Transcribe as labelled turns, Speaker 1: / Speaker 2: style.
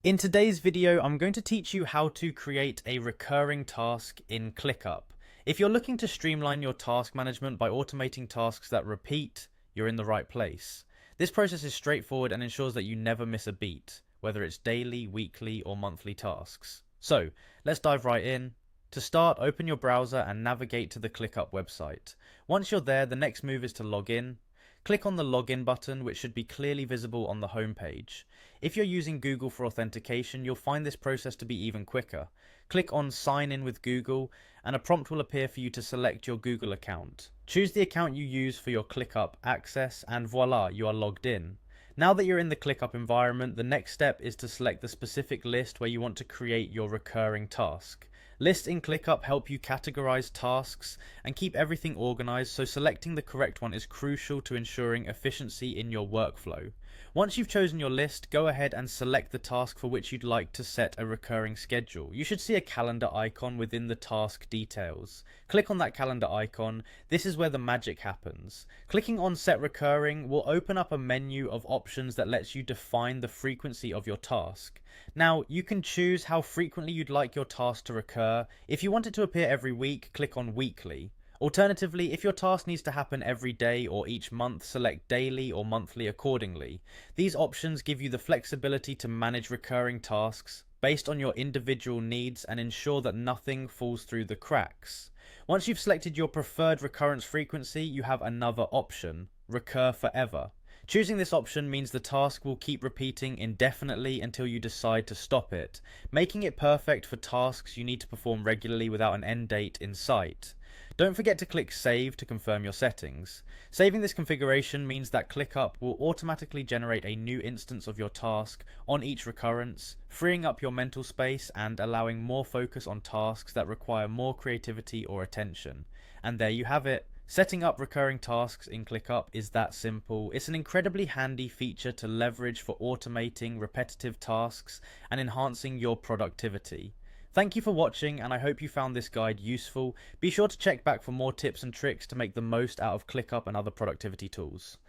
Speaker 1: In today's video, I'm going to teach you how to create a recurring task in Clickup. If you're looking to streamline your task management by automating tasks that repeat, you're in the right place. This process is straightforward and ensures that you never miss a beat, whether it's daily, weekly, or monthly tasks. So, let's dive right in. To start, open your browser and navigate to the Clickup website. Once you're there, the next move is to log in. Click on the login button, which should be clearly visible on the home page. If you're using Google for authentication, you'll find this process to be even quicker. Click on Sign in with Google, and a prompt will appear for you to select your Google account. Choose the account you use for your Clickup access, and voila, you are logged in. Now that you're in the Clickup environment, the next step is to select the specific list where you want to create your recurring task. Lists in Clickup help you categorize tasks and keep everything organized, so selecting the correct one is crucial to ensuring efficiency in your workflow. Once you've chosen your list, go ahead and select the task for which you'd like to set a recurring schedule. You should see a calendar icon within the task details. Click on that calendar icon. This is where the magic happens. Clicking on Set Recurring will open up a menu of options that lets you define the frequency of your task. Now, you can choose how frequently you'd like your task to recur. If you want it to appear every week, click on Weekly. Alternatively, if your task needs to happen every day or each month, select Daily or Monthly accordingly. These options give you the flexibility to manage recurring tasks based on your individual needs and ensure that nothing falls through the cracks. Once you've selected your preferred recurrence frequency, you have another option: Recur Forever. Choosing this option means the task will keep repeating indefinitely until you decide to stop it, making it perfect for tasks you need to perform regularly without an end date in sight. Don't forget to click Save to confirm your settings. Saving this configuration means that ClickUp will automatically generate a new instance of your task on each recurrence, freeing up your mental space and allowing more focus on tasks that require more creativity or attention. And there you have it. Setting up recurring tasks in ClickUp is that simple. It's an incredibly handy feature to leverage for automating repetitive tasks and enhancing your productivity. Thank you for watching, and I hope you found this guide useful. Be sure to check back for more tips and tricks to make the most out of ClickUp and other productivity tools.